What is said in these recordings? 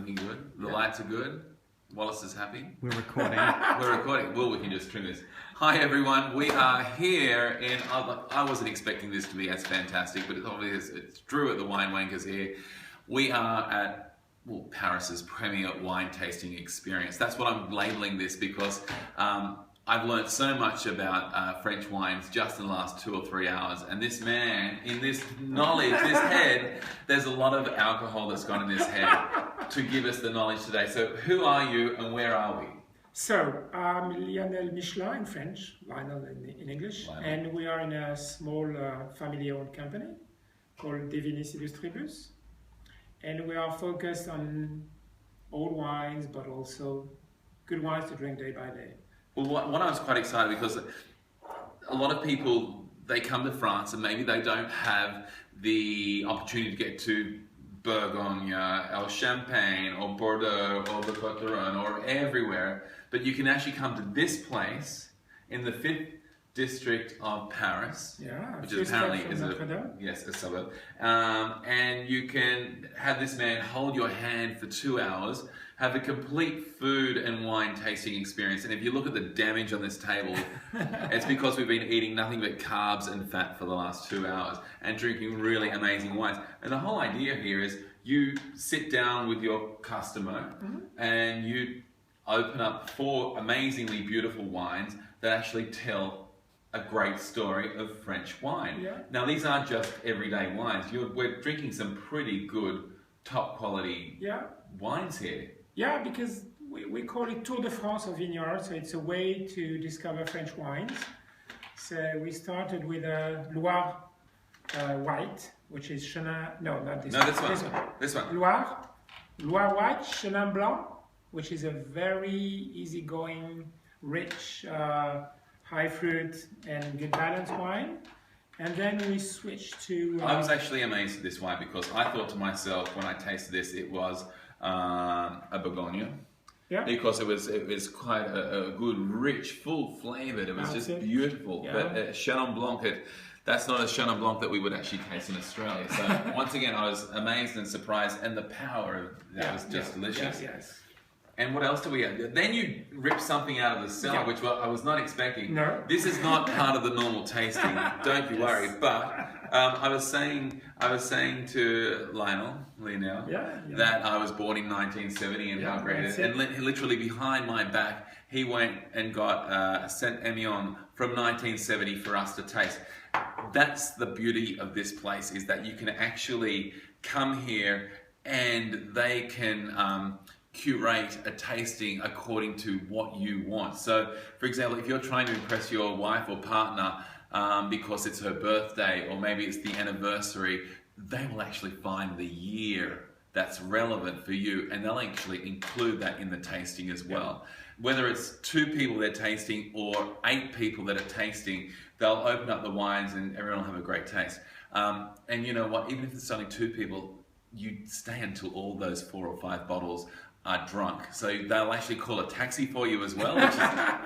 looking good. The lights are good. Wallace is happy. We're recording. We're recording. Well, we can just trim this. Hi everyone, we are here in, I wasn't expecting this to be as fantastic, but it's obvious, it's Drew at the Wine Wankers here. We are at, well, Paris's premier wine tasting experience. That's what I'm labeling this because I've learned so much about French wines just in the last 2 or 3 hours. And this man, in this knowledge, this head, there's a lot of alcohol that's gone in this head to give us the knowledge today. So who are you and where are we? So, I'm Lionel Michelin in French, Lionel in English, Lionel. And we are in a small family-owned company called Devinis Illustribus. And we are focused on old wines, but also good wines to drink day by day. Well, what I was quite excited because a lot of people, they come to France and maybe they don't have the opportunity to get to Bourgogne, or Champagne, or Bordeaux, or the Côte d'Aron, or everywhere. But you can actually come to this place in the 5th district of Paris, which is apparently is a suburb. And you can have this man hold your hand for 2 hours, have a complete food and wine tasting experience. And if you look at the damage on this table, it's because we've been eating nothing but carbs and fat for the last 2 hours and drinking really amazing wines. And the whole idea here is you sit down with your customer and you open up 4 amazingly beautiful wines that actually tell a great story of French wine. Yeah. Now these aren't just everyday wines. We're drinking some pretty good, top quality wines here. Yeah, because we call it Tour de France of Vineyards, so it's a way to discover French wines. So we started with a Loire White, which is Chenin, no, not this one. This one. Loire White, Chenin Blanc, which is a very easygoing, rich, high fruit and good balanced wine. And then we switched to... I was actually amazed at this wine because I thought to myself when I tasted this, it was a Bourgogne. Yeah. Because it was quite a good, rich, full flavored. It was just beautiful. Yeah. But Chenin Blanc, that's not a Chenin Blanc that we would actually taste in Australia. So once again, I was amazed and surprised, and the power of that was just delicious. Yes. And what else do we have? Then you rip something out of the cellar, which I was not expecting. No. This is not part of the normal tasting. Don't be worried. But I was saying to Lionel that I was born in 1970 and how great it is. And literally behind my back, he went and got Saint-Emilion from 1970 for us to taste. That's the beauty of this place, is that you can actually come here and they can curate a tasting according to what you want. So, for example, if you're trying to impress your wife or partner because it's her birthday or maybe it's the anniversary, they will actually find the year that's relevant for you and they'll actually include that in the tasting as well. Whether it's 2 people they're tasting or 8 people that are tasting, they'll open up the wines and everyone will have a great taste. And you know what, even if it's only 2 people, you stay until all those 4 or 5 bottles are drunk. So they'll actually call a taxi for you as well, which is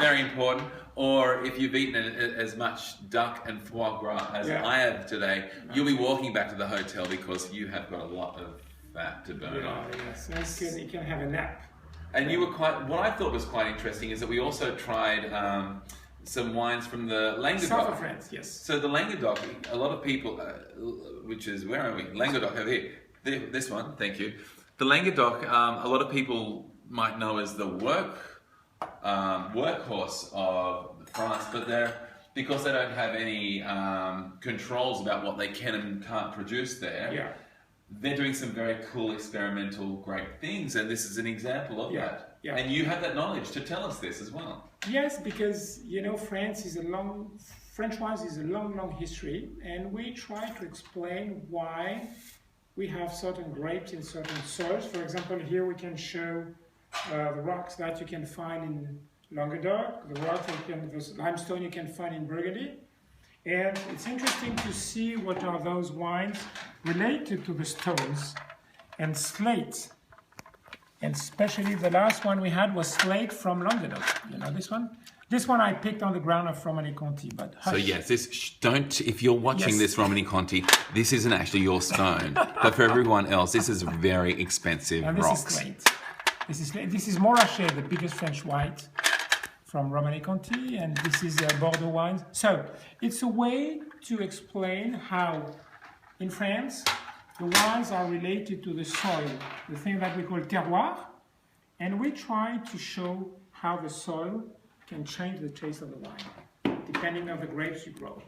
very important. Or if you've eaten as much duck and foie gras as I have today, you'll be walking back to the hotel because you have got a lot of fat to burn off. Yes, that's good. You can have a nap. And you were what I thought was quite interesting is that we also tried some wines from the Languedoc. South of France, yes. So the Languedoc, a lot of people, which is, where are we? Languedoc over here. This one, thank you. The Languedoc, a lot of people might know as the workhorse of France, but because they don't have any controls about what they can and can't produce there, they're doing some very cool experimental great things, and this is an example of that. Yeah. And you have that knowledge to tell us this as well. Yes, because France is French wines is a long history, and we try to explain why we have certain grapes in certain soils. For example, here we can show the rocks that you can find in Languedoc, the limestone you can find in Burgundy. And it's interesting to see what are those wines related to the stones and slate. And especially the last one we had was slate from Languedoc. You know this one? This one I picked on the ground of Romanée-Conti, but hush. So yes, if you're watching this Romanée-Conti, this isn't actually your stone. But for everyone else, this is very expensive rocks. This is slate. This is Montrachet, the biggest French white from Romanée-Conti, and this is Bordeaux wines. So it's a way to explain how in France the wines are related to the soil, the thing that we call terroir, and we try to show how the soil can change the taste of the wine, depending on the grapes you grow.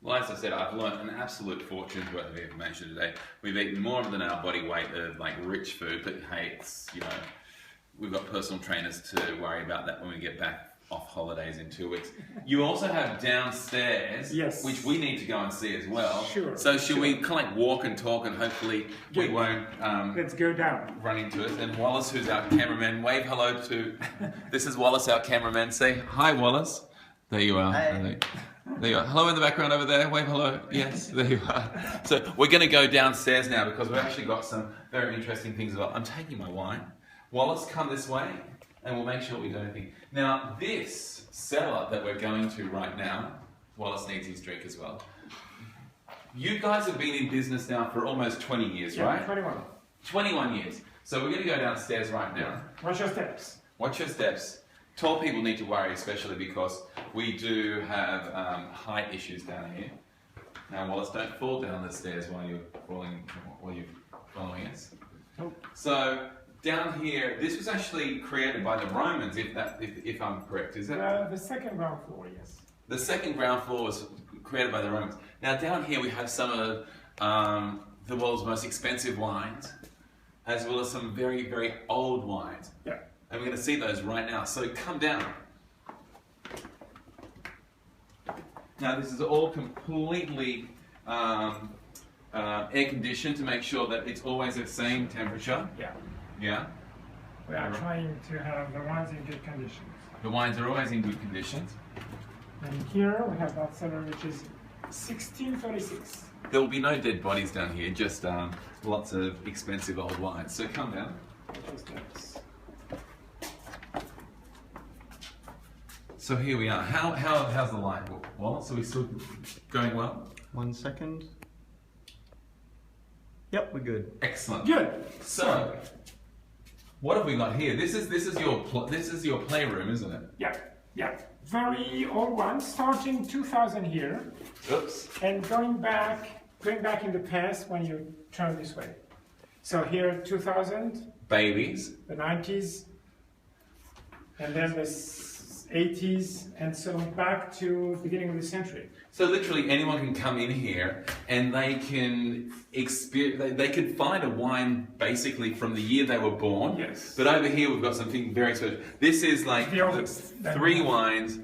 Well, as I said, I've learned an absolute fortune's worth of information today. We've eaten more than our body weight of like rich food, but hey, it's, you know, we've got personal trainers to worry about that when we get back off holidays in 2 weeks. You also have downstairs, which we need to go and see as well. Sure. So should we kind of like walk and talk, and hopefully we won't let's go down. Run into us. And Wallace, who's our cameraman, wave hello to. This is Wallace, our cameraman. Say hi, Wallace. There you are. Hi. There you are. Hello in the background over there. Wave hello. Yes, there you are. So we're going to go downstairs now because we've actually got some very interesting things about. I'm taking my wine. Wallace, come this way, and we'll make sure we do anything. Now, this cellar that we're going to right now, Wallace needs his drink as well. You guys have been in business now for almost 20 years, right? 21. 21 years. So we're going to go downstairs right now. Watch your steps. Watch your steps. Tall people need to worry, especially because we do have height issues down here. Now, Wallace, don't fall down the stairs while you're following us. Nope. So down here, this was actually created by the Romans, if I'm correct, is it? The second ground floor, yes. The second ground floor was created by the Romans. Now down here we have some of the world's most expensive wines, as well as some very, very old wines. Yeah. And we're going to see those right now. So come down. Now this is all completely air conditioned to make sure that it's always at the same temperature. Yeah. Yeah. We are trying to have the wines in good conditions. The wines are always in good conditions. And here we have that cellar, which is 1636. There will be no dead bodies down here, just lots of expensive old wines. So come down. So here we are. How's the light, Wallace? Are we still going well? 1 second. Yep, we're good. Excellent. Good. So, what have we got here? This is your playroom, isn't it? Yeah, yeah. Very old one, starting 2000 here. Oops. And going back in the past when you turn this way. So here 2000. Babies. The 90s. And then the 80s, and so back to the beginning of the century. So literally anyone can come in here and they can they could find a wine basically from the year they were born. Yes. But over here we've got something very special. This is like three wines.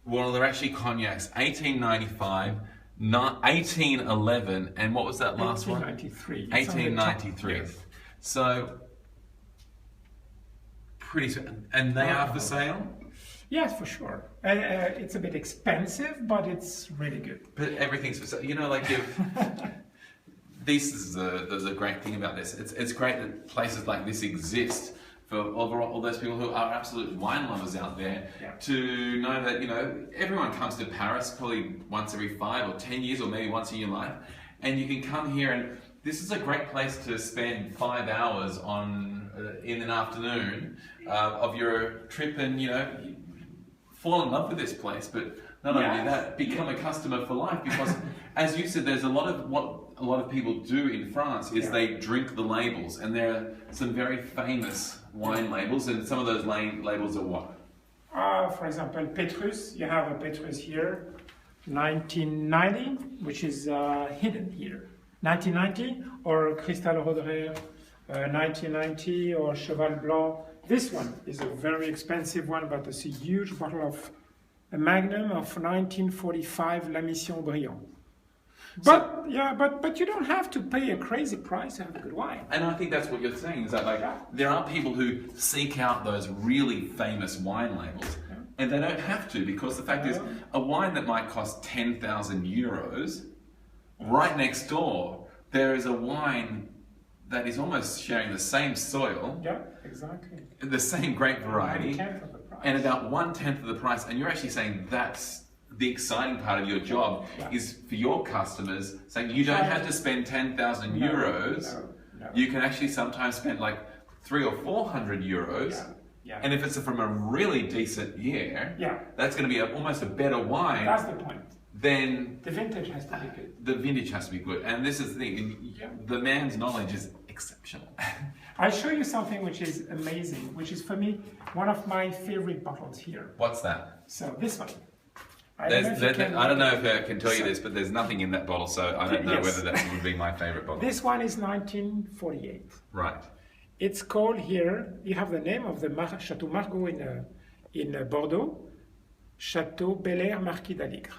Well, they're actually cognacs. 1895, 1811, and what was that last 1893. one? 1893. Yes. So pretty, and they are for sale. Yes, for sure. It's a bit expensive, but it's really good. But everything's for sale. You know, like this is the great thing about this. It's great that places like this exist for all those people who are absolute wine lovers out there, to know that, you know, everyone comes to Paris probably once every 5 or 10 years, or maybe once in your life, and you can come here, and this is a great place to spend 5 hours on in an afternoon of your trip, and, you know, fall in love with this place. But not only that, become a customer for life, because as you said, there's a lot of what a lot of people do in France is they drink the labels, and there are some very famous wine labels, and some of those labels are what? For example, Petrus. You have a Petrus here, 1990, which is hidden here. 1990, or Cristal Roederer, 1990, or Cheval Blanc. This one is a very expensive one, but it's a huge bottle of a Magnum of 1945, La Mission Briand. But but you don't have to pay a crazy price to have a good wine. And I think that's what you're saying, is that like there are people who seek out those really famous wine labels, and they don't have to, because the fact is, a wine that might cost 10,000 euros, right next door there is a wine that is almost sharing the same soil, exactly, the same grape variety, and about 1/10 of the price. And you're actually saying that's the exciting part of your job is for your customers saying you don't have to spend 10,000 euros. No. You can actually sometimes spend like 300 or 400 euros. Yeah. And if it's from a really decent year, that's going to be almost a better wine. That's the point. Then the vintage has to be good. The vintage has to be good. And this is the thing, the man's knowledge is exceptional. I'll show you something which is amazing, which is for me one of my favorite bottles here. What's that? So this one. I don't know if I can tell you this, but there's nothing in that bottle, so I don't know whether that would be my favorite bottle. This one is 1948. Right. It's called here, you have the name of the Chateau Margaux in Bordeaux, Chateau Bel Air Marquis d'Aligre.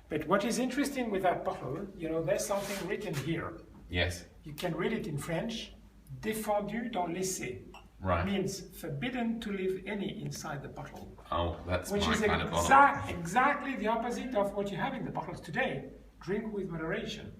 But what is interesting with that bottle, you know, there's something written here. Yes. You can read it in French, défendu d'en laisser. Right. Means forbidden to leave any inside the bottle. Oh, that's my kind of bottle. Which is exactly the opposite of what you have in the bottles today. Drink with moderation.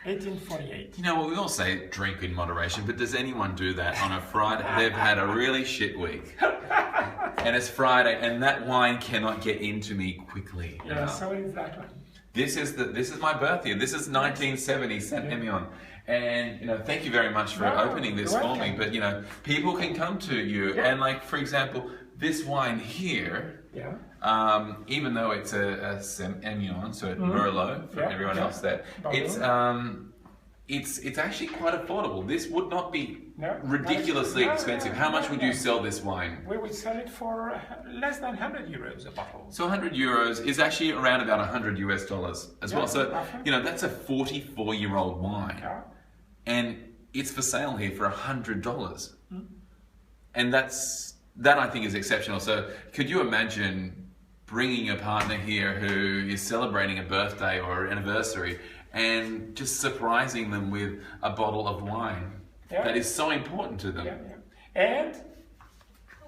1848. You know, well, we all say drink in moderation, but does anyone do that on a Friday? They've had a really shit week. And it's Friday, and that wine cannot get into me quickly. Yeah, so is that one. This is my birth year. This is 1970, Saint-Emilion. And, you know, thank you very much for opening this for me. But, you know, people can come to you. And, like, for example, this wine here, even though it's a Saint-Emilion, so Merlot for everyone else there, it's actually quite affordable. This would not be ridiculously expensive. How much would you sell this wine? We would sell it for less than 100 euros a bottle. So 100 euros is actually around about $100 US as well. So, you know, that's a 44-year-old wine. Yeah. And it's for sale here for $100. And that I think is exceptional. So could you imagine bringing a partner here who is celebrating a birthday or anniversary and just surprising them with a bottle of wine that is so important to them? And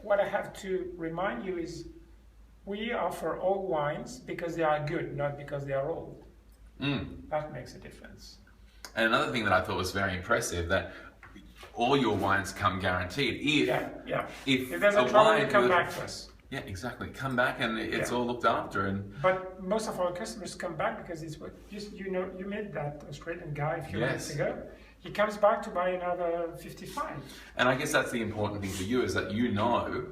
what I have to remind you is we offer all wines because they are good, not because they are old. That makes a difference. And another thing that I thought was very impressive, that all your wines come guaranteed. If there's a trouble, you come back to us. Yeah, exactly. Come back and it's all looked after. But most of our customers come back because it's what you met that Australian guy a few months ago. He comes back to buy another 55. And I guess that's the important thing for you, is that you know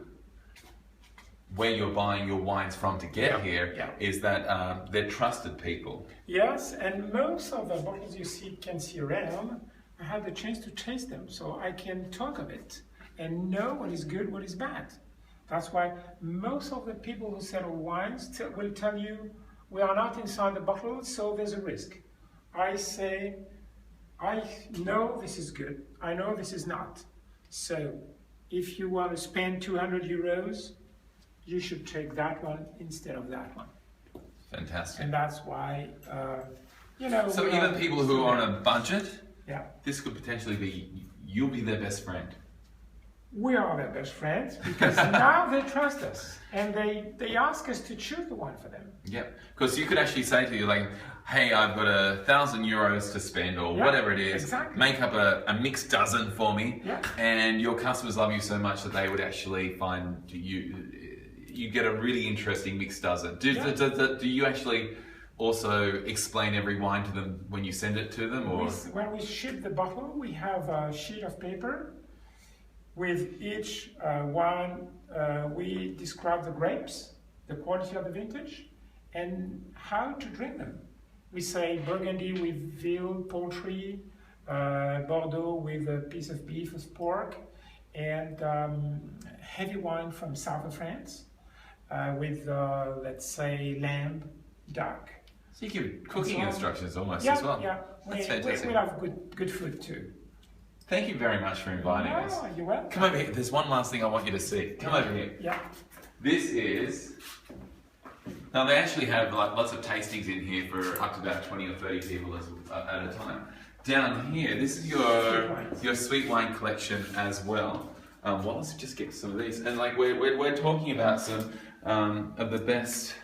where you're buying your wines from to get here, is that they're trusted people. Yes, and most of the bottles you can see around, I have the chance to taste them, so I can talk of it and know what is good, what is bad. That's why most of the people who sell wines will tell you, we are not inside the bottle, so there's a risk. I say, I know this is good, I know this is not. So if you want to spend 200 euros, you should take that one instead of that one. Fantastic. And that's why, you know... So even people who are on a budget, this could potentially be, you'll be their best friend. We are their best friends because now they trust us and they ask us to choose the one for them. Yeah, because you could actually say to you, like, hey, I've got 1,000 euros to spend or whatever it is. Make up a mixed dozen for me. And your customers love you so much that they would actually find you get a really interesting mixed dozen. Do you actually also explain every wine to them when you send it to them? Or when we ship the bottle, we have a sheet of paper. With each wine, we describe the grapes, the quality of the vintage, and how to drink them. We say Burgundy with veal, poultry, Bordeaux with a piece of beef or pork, and heavy wine from south of France with, let's say, lamb, duck. So you give cooking instructions almost as well. Yeah, that's fantastic. We have good food too. Thank you very much for inviting us. You're welcome. Come over here. There's one last thing I want you to see. Come over here. Yeah. This is... Now, they actually have like lots of tastings in here for up to about 20 or 30 people at a time. Down here, this is your sweet wine collection as well. Well, let's just get some of these. And like we're talking about some of the best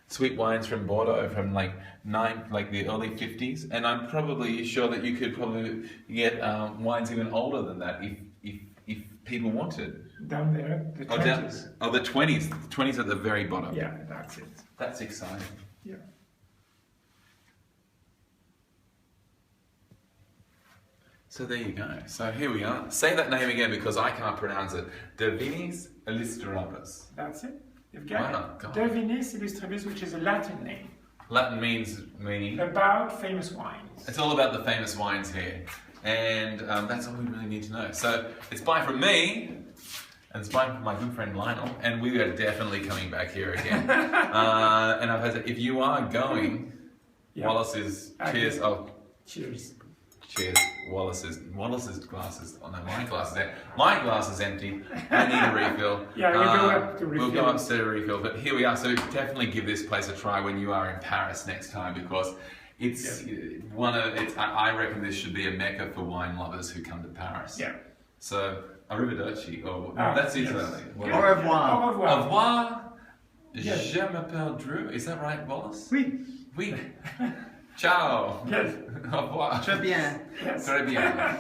sweet wines from Bordeaux from like the early 50s, and I'm probably sure that you could probably get wines even older than that if people wanted. Down there, the 20s. Oh, the 20s. The 20s at the very bottom. Yeah, that's it. That's exciting. Yeah. So there you go. So here we are. Say that name again because I can't pronounce it. De Vinis Illustribus. That's it. You've got Wow, it. De Vinis Illustribus, which is a Latin name. Latin meaning? About famous wines. It's all about the famous wines here. And that's all we really need to know. So it's bye from me. And it's by my good friend Lionel, and we are definitely coming back here again. And I've heard that if you are going, Wallace is cheers. Oh, cheers. Cheers. Wallace's glasses. Oh no, my glass is empty. My glass is empty. I need a refill. Yeah, we'll go up to refill. We'll go upstairs to refill. But here we are. So definitely give this place a try when you are in Paris next time because it's I reckon this should be a mecca for wine lovers who come to Paris. Yeah. So. Arrivederci. Oh, no, that's Italy. Yes. Au revoir. Au revoir. Au revoir. Yes. Je m'appelle Drew. Is that right, Wallace? Oui. Oui. Ciao. Yes. Au revoir. Très bien. Yes. Très bien.